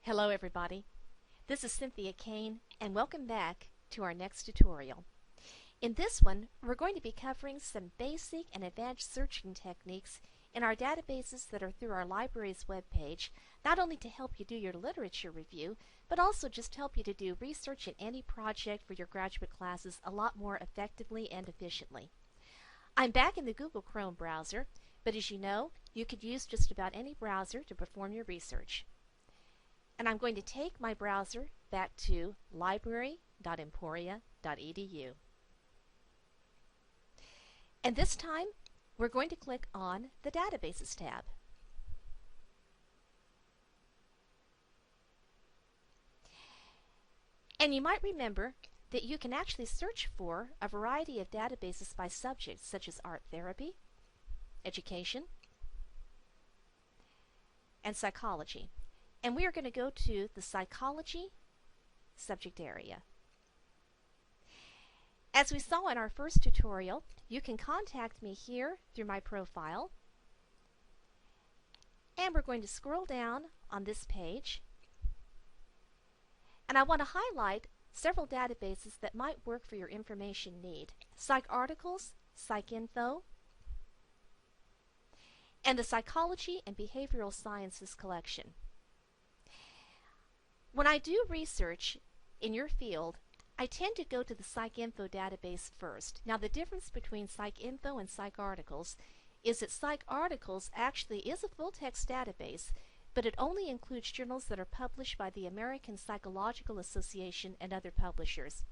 Hello everybody, this is Cynthia Kane and welcome back to our next tutorial. In this one, we're going to be covering some basic and advanced searching techniques in our databases that are through our library's webpage, not only to help you do your literature review, but also just help you to do research in any project for your graduate classes a lot more effectively and efficiently. I'm back in the Google Chrome browser, but as you know, you could use just about any browser to perform your research. And I'm going to take my browser back to library.emporia.edu. And this time, we're going to click on the Databases tab. And you might remember that you can actually search for a variety of databases by subjects such as art therapy, education, and psychology. And we are going to go to the psychology subject area. As we saw in our first tutorial, you can contact me here through my profile. And we're going to scroll down on this page. And I want to highlight several databases that might work for your information need. PsycArticles, PsycInfo, and the Psychology and Behavioral Sciences collection. When I do research in your field, I tend to go to the PsycInfo database first. Now the difference between PsycInfo and PsycArticles is that PsycArticles actually is a full-text database, but it only includes journals that are published by the American Psychological Association and other publishers.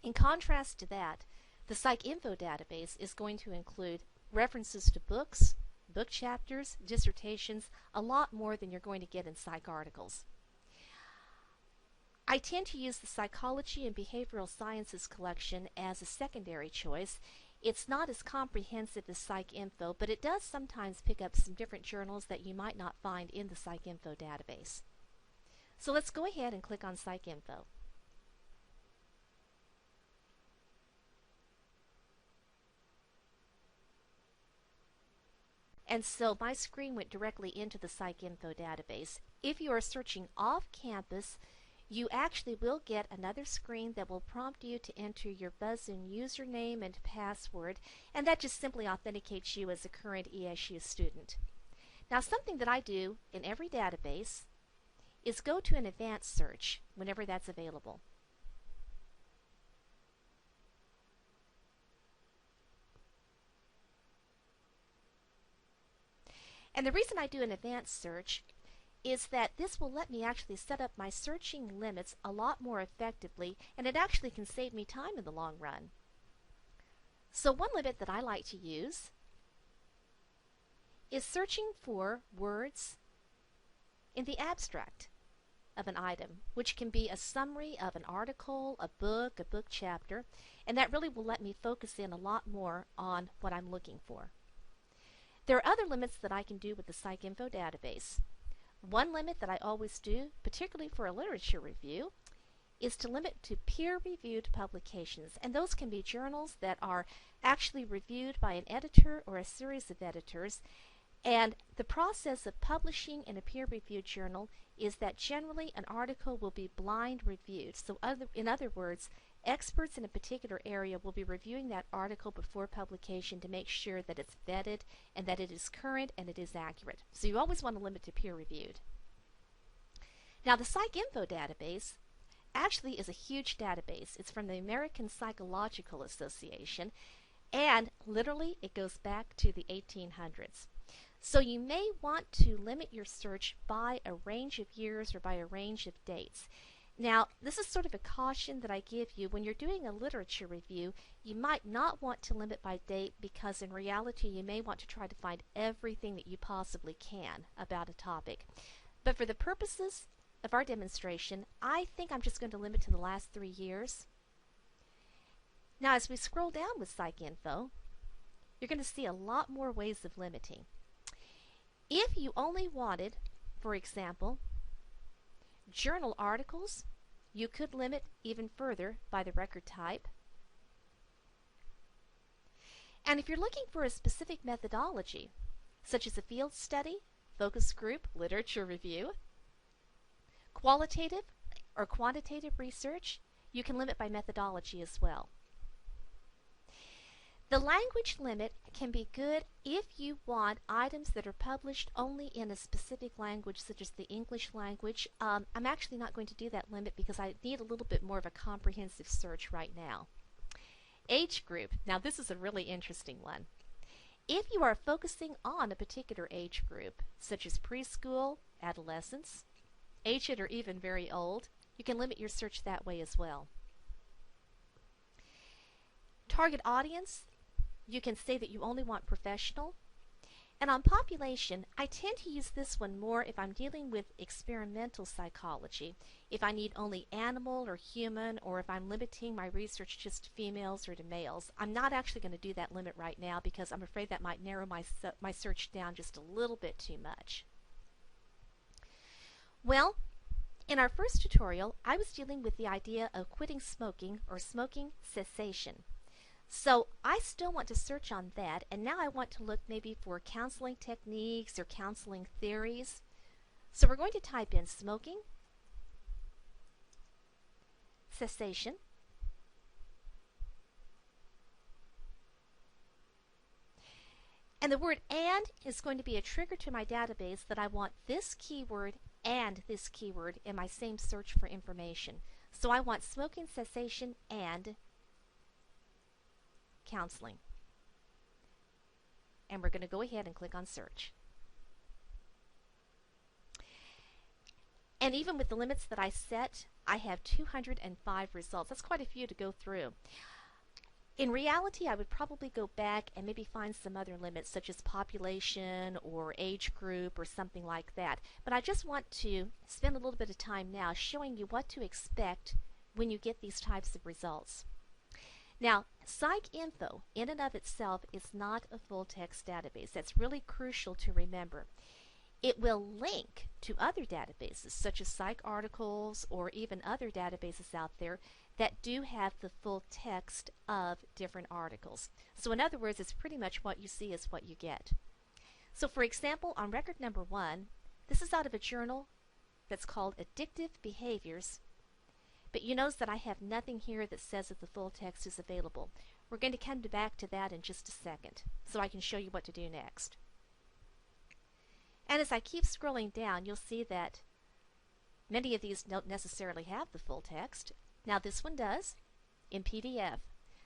In contrast to that, the PsycInfo database is going to include references to books, book chapters, dissertations, a lot more than you're going to get in PsycArticles. I tend to use the Psychology and Behavioral Sciences collection as a secondary choice. It's not as comprehensive as PsycInfo, but it does sometimes pick up some different journals that you might not find in the PsycInfo database. So let's go ahead and click on PsycInfo. And so my screen went directly into the PsycInfo database. If you are searching off campus, you actually will get another screen that will prompt you to enter your Buzzin username and password, and that just simply authenticates you as a current ESU student. Now, something that I do in every database is go to an advanced search whenever that's available. And the reason I do an advanced search is that this will let me actually set up my searching limits a lot more effectively, and it actually can save me time in the long run. So one limit that I like to use is searching for words in the abstract of an item, which can be a summary of an article, a book chapter, and that really will let me focus in a lot more on what I'm looking for. There are other limits that I can do with the PsycInfo database. One limit that I always do, particularly for a literature review, is to limit to peer-reviewed publications. And those can be journals that are actually reviewed by an editor or a series of editors. And the process of publishing in a peer-reviewed journal is that generally an article will be blind reviewed. So in other words, experts in a particular area will be reviewing that article before publication to make sure that it's vetted and that it is current and it is accurate. So you always want to limit to peer-reviewed. Now the PsycInfo database actually is a huge database. It's from the American Psychological Association, and literally it goes back to the 1800s. So you may want to limit your search by a range of years or by a range of dates. Now, this is sort of a caution that I give you. When you're doing a literature review, you might not want to limit by date because in reality you may want to try to find everything that you possibly can about a topic. But for the purposes of our demonstration, I think I'm just going to limit to the last 3 years. Now, as we scroll down with PsycInfo, you're going to see a lot more ways of limiting. If you only wanted, for example, journal articles, you could limit even further by the record type. And if you're looking for a specific methodology, such as a field study, focus group, literature review, Qualitative or quantitative research, you can limit by methodology as well. The language limit can be good if you want items that are published only in a specific language, such as the English language. I'm actually not going to do that limit because I need a little bit more of a comprehensive search right now. Age group. Now this is a really interesting one. If you are focusing on a particular age group, such as preschool, adolescents, aged or even very old, you can limit your search that way as well. Target audience, you can say that you only want professional. And on population, I tend to use this one more if I'm dealing with experimental psychology, if I need only animal or human, or if I'm limiting my research just to females or to males. I'm not actually going to do that limit right now because I'm afraid that might narrow my search down just a little bit too much. Well, in our first tutorial, I was dealing with the idea of quitting smoking or smoking cessation. So I still want to search on that, and now I want to look maybe for counseling techniques or counseling theories. So we're going to type in smoking cessation. And the word "and" is going to be a trigger to my database that I want this keyword and this keyword in my same search for information. So I want smoking cessation and counseling. And we're going to go ahead and click on search. And even with the limits that I set, I have 205 results. That's quite a few to go through. In reality, I would probably go back and maybe find some other limits, such as population or age group or something like that. But I just want to spend a little bit of time now showing you what to expect when you get these types of results. Now, PsycInfo in and of itself is not a full-text database. That's really crucial to remember. It will link to other databases, such as PsycArticles or even other databases out there that do have the full text of different articles. So in other words, it's pretty much what you see is what you get. So for example, on record number 1, this is out of a journal that's called Addictive Behaviors. But you notice that I have nothing here that says that the full text is available. We're going to come back to that in just a second so I can show you what to do next. And as I keep scrolling down, you'll see that many of these don't necessarily have the full text. Now this one does in PDF.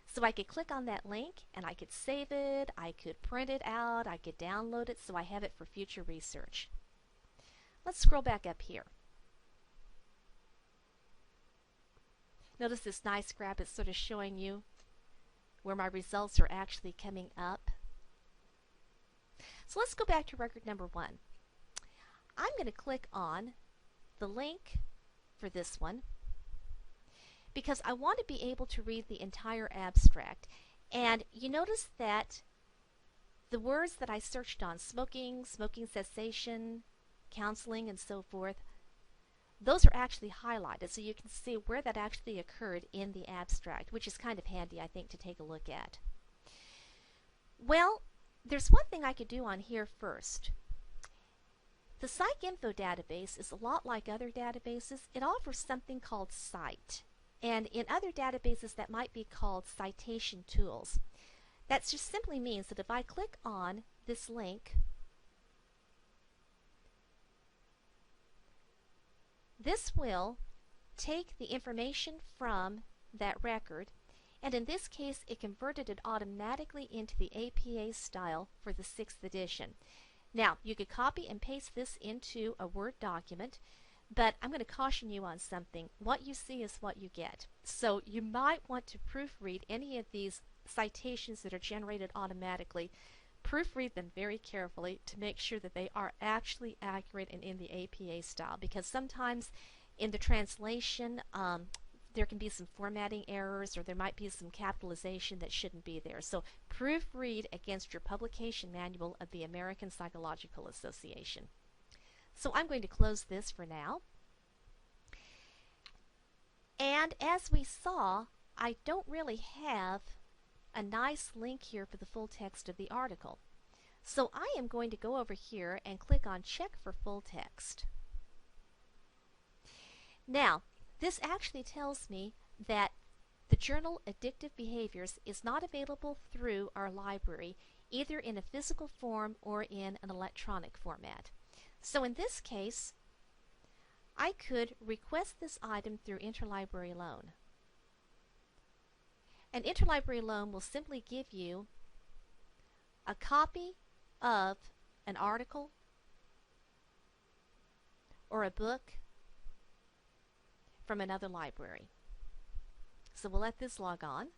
So I could click on that link and I could save it, I could print it out, I could download it so I have it for future research. Let's scroll back up here. Notice this nice graph is sort of showing you where my results are actually coming up. So let's go back to record number 1. I'm going to click on the link for this one because I want to be able to read the entire abstract. And you notice that the words that I searched on, smoking, smoking cessation, counseling, and so forth, those are actually highlighted so you can see where that actually occurred in the abstract, which is kind of handy, I think, to take a look at. Well, there's one thing I could do on here first. The PsycInfo database is a lot like other databases. It offers something called Cite, and in other databases that might be called citation tools. That just simply means that if I click on this link, this will take the information from that record, and in this case it converted it automatically into the APA style for the 6th edition. Now, you could copy and paste this into a Word document, but I'm going to caution you on something. What you see is what you get. So you might want to proofread any of these citations that are generated automatically. Proofread them very carefully to make sure that they are actually accurate and in the APA style, because sometimes in the translation there can be some formatting errors or there might be some capitalization that shouldn't be there. So proofread against your publication manual of the American Psychological Association. So I'm going to close this for now. And as we saw, I don't really have a nice link here for the full text of the article. So I am going to go over here and click on Check for Full Text. Now, this actually tells me that the journal Addictive Behaviors is not available through our library, either in a physical form or in an electronic format. So in this case, I could request this item through interlibrary loan. An interlibrary loan will simply give you a copy of an article or a book from another library. So we'll let this log on.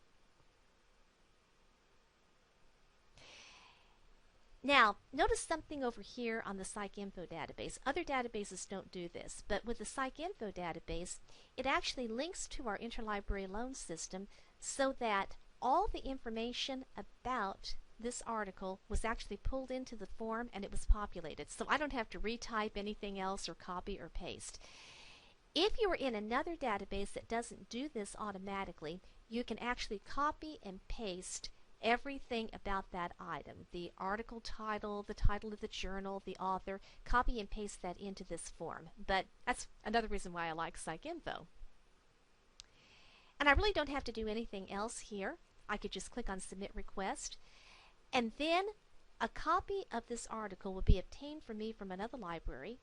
Now, notice something over here on the PsycInfo database. Other databases don't do this, but with the PsycInfo database, it actually links to our interlibrary loan system so that all the information about this article was actually pulled into the form and it was populated. So I don't have to retype anything else or copy or paste. If you are in another database that doesn't do this automatically, you can actually copy and paste everything about that item. The article title, the title of the journal, the author, copy and paste that into this form. But that's another reason why I like PsycInfo. And I really don't have to do anything else here. I could just click on Submit Request. And then a copy of this article will be obtained for me from another library,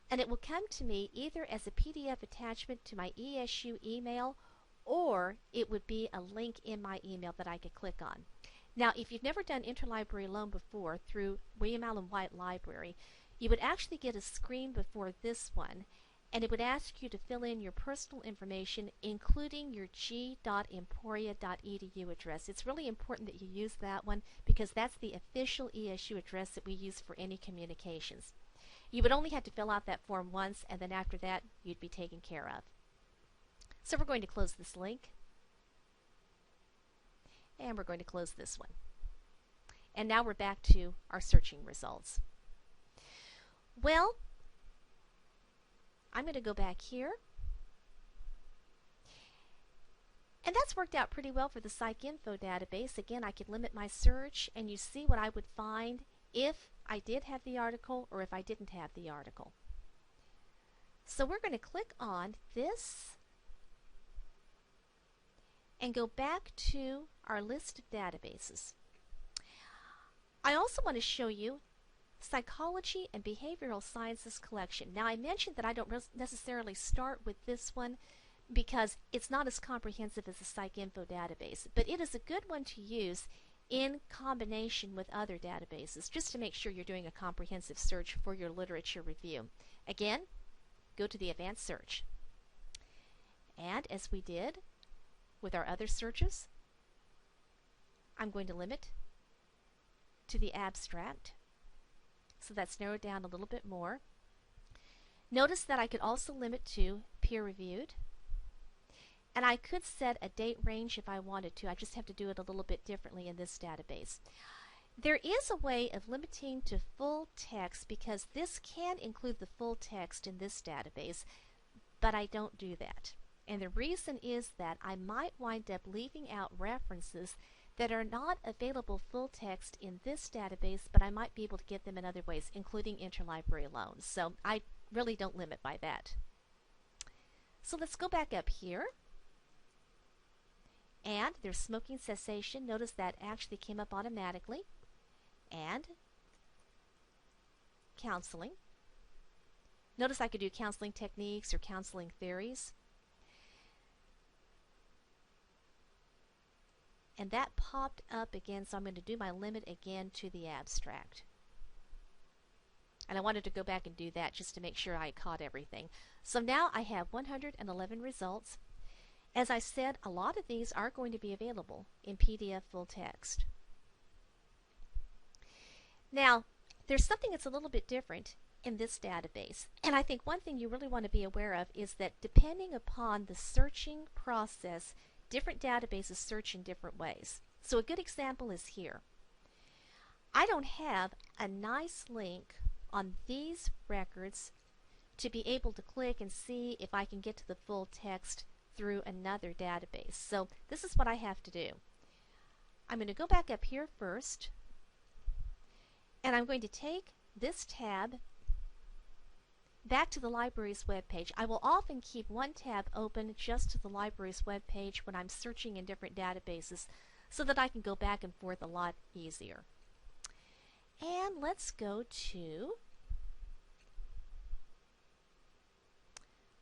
and it will come to me either as a PDF attachment to my ESU email, or it would be a link in my email that I could click on. Now, if you've never done interlibrary loan before through William Allen White Library, you would actually get a screen before this one, and it would ask you to fill in your personal information, including your g.emporia.edu address. It's really important that you use that one because that's the official ESU address that we use for any communications. You would only have to fill out that form once, and then after that, you'd be taken care of. So we're going to close this link, and we're going to close this one. And now we're back to our searching results. Well, I'm going to go back here. And that's worked out pretty well for the PsycInfo database. Again, I could limit my search, and you see what I would find if I did have the article or if I didn't have the article. So we're going to click on this and go back to our list of databases. I also want to show you Psychology and Behavioral Sciences collection. Now, I mentioned that I don't necessarily start with this one because it's not as comprehensive as the PsycInfo database, but it is a good one to use in combination with other databases just to make sure you're doing a comprehensive search for your literature review. Again, go to the Advanced Search. And as we did with our other searches, I'm going to limit to the abstract. So that's narrowed down a little bit more. Notice that I could also limit to peer-reviewed. And I could set a date range if I wanted to. I just have to do it a little bit differently in this database. There is a way of limiting to full text because this can include the full text in this database, but I don't do that. And the reason is that I might wind up leaving out references that are not available full text in this database, but I might be able to get them in other ways, including interlibrary loans. So I really don't limit by that. So let's go back up here. And there's smoking cessation. Notice that actually came up automatically. And counseling. Notice I could do counseling techniques or counseling theories. And that popped up again, so I'm going to do my limit again to the abstract. And I wanted to go back and do that just to make sure I caught everything. So now I have 111 results. As I said, a lot of these are going to be available in PDF full text. Now, there's something that's a little bit different in this database. And I think one thing you really want to be aware of is that depending upon the searching process, different databases search in different ways. So a good example is here. I don't have a nice link on these records to be able to click and see if I can get to the full text through another database. So this is what I have to do. I'm going to go back up here first, and I'm going to take this tab back to the library's webpage. I will often keep one tab open just to the library's webpage when I'm searching in different databases so that I can go back and forth a lot easier. And let's go to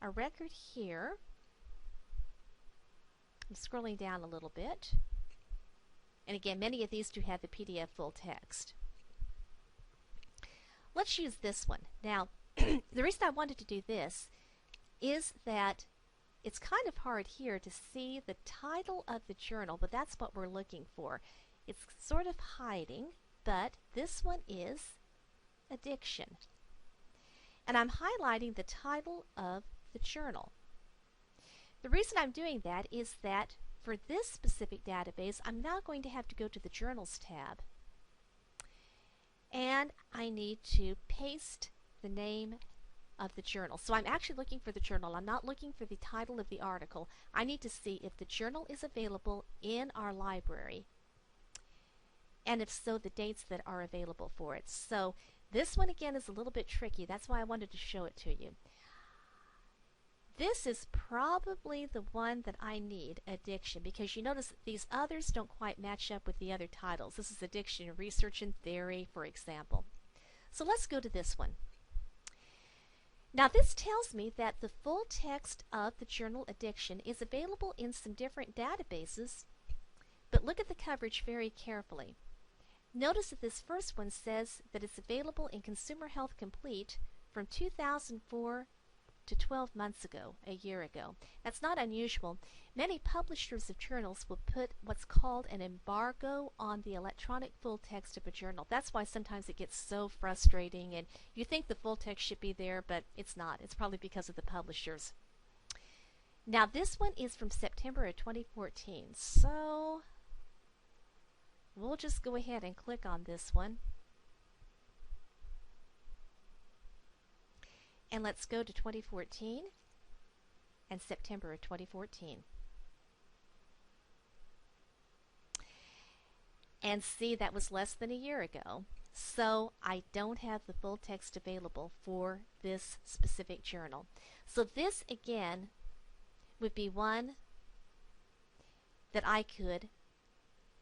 a record here. I'm scrolling down a little bit. And again, many of these do have the PDF full text. Let's use this one. Now, the reason I wanted to do this is that it's kind of hard here to see the title of the journal, but that's what we're looking for. It's sort of hiding, but this one is Addiction. And I'm highlighting the title of the journal. The reason I'm doing that is that for this specific database, I'm now going to have to go to the Journals tab. And I need to paste the name of the journal. So I'm actually looking for the journal. I'm not looking for the title of the article. I need to see if the journal is available in our library, and if so, the dates that are available for it. So this one again is a little bit tricky. That's why I wanted to show it to you. This is probably the one that I need, Addiction, because you notice that these others don't quite match up with the other titles. This is Addiction, Research and Theory, for example. So let's go to this one. Now this tells me that the full text of the journal Addiction is available in some different databases, but look at the coverage very carefully. Notice that this first one says that it's available in Consumer Health Complete from 2004 to 12 months ago, a year ago. That's not unusual. Many publishers of journals will put what's called an embargo on the electronic full text of a journal. That's why sometimes it gets so frustrating and you think the full text should be there, but it's not. It's probably because of the publishers. Now this one is from September of 2014, so we'll just go ahead and click on this one. And let's go to 2014 and September of 2014. And see, that was less than a year ago. So I don't have the full text available for this specific journal. So this again would be one that I could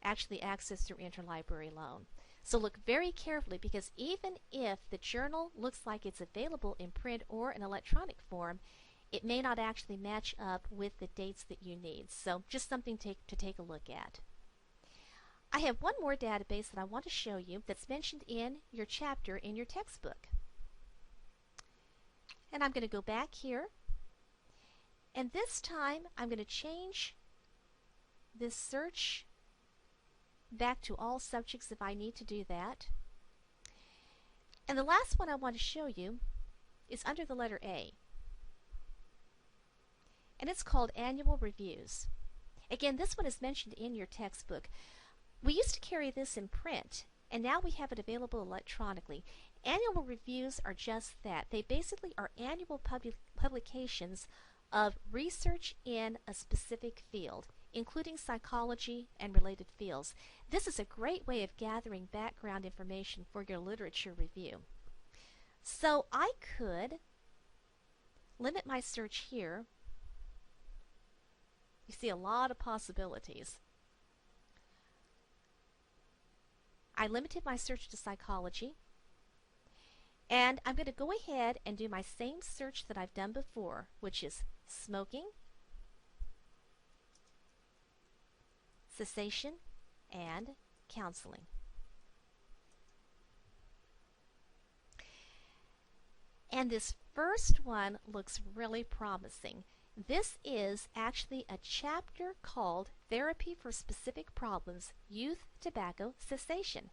actually access through interlibrary loan. So look very carefully, because even if the journal looks like it's available in print or an electronic form, it may not actually match up with the dates that you need. So just something to take a look at. I have one more database that I want to show you that's mentioned in your chapter in your textbook. And I'm going to go back here, and this time I'm going to change this search back to all subjects if I need to do that. And the last one I want to show you is under the letter A. And it's called Annual Reviews. Again, this one is mentioned in your textbook. We used to carry this in print, and now we have it available electronically. Annual reviews are just that. They basically are annual publications of research in a specific field, including psychology and related fields. This is a great way of gathering background information for your literature review. So I could limit my search here. You see a lot of possibilities. I limited my search to psychology, and I'm going to go ahead and do my same search that I've done before, which is smoking, cessation, and counseling. And this first one looks really promising. This is actually a chapter called Therapy for Specific Problems, Youth Tobacco Cessation.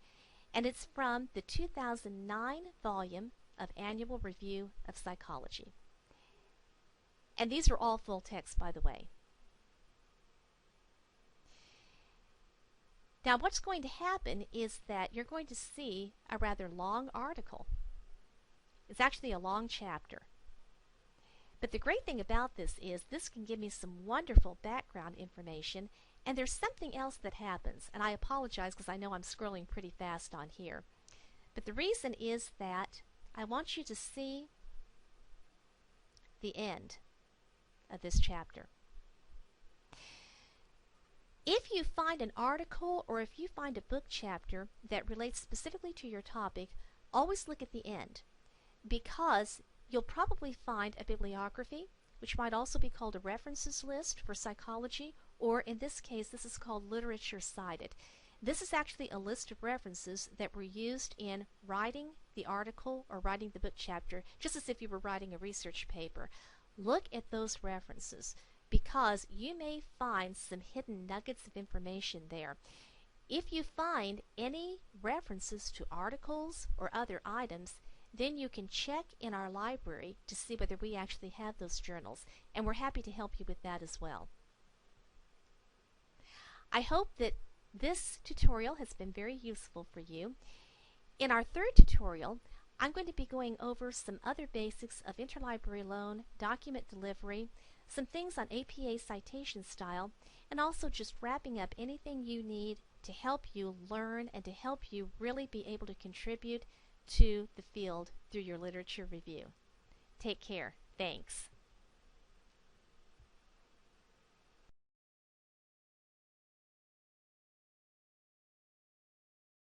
And it's from the 2009 volume of Annual Review of Psychology. And these are all full text, by the way. Now what's going to happen is that you're going to see a rather long article. It's actually a long chapter. But the great thing about this is this can give me some wonderful background information, and there's something else that happens, and I apologize because I know I'm scrolling pretty fast on here. But the reason is that I want you to see the end of this chapter. If you find an article or if you find a book chapter that relates specifically to your topic, always look at the end, because you'll probably find a bibliography, which might also be called a references list for psychology, or in this case, this is called literature cited. This is actually a list of references that were used in writing the article or writing the book chapter, just as if you were writing a research paper. Look at those references, because you may find some hidden nuggets of information there. If you find any references to articles or other items, then you can check in our library to see whether we actually have those journals, and we're happy to help you with that as well. I hope that this tutorial has been very useful for you. In our third tutorial, I'm going to be going over some other basics of interlibrary loan, document delivery, some things on APA citation style, and also just wrapping up anything you need to help you learn and to help you really be able to contribute to the field through your literature review. Take care. Thanks.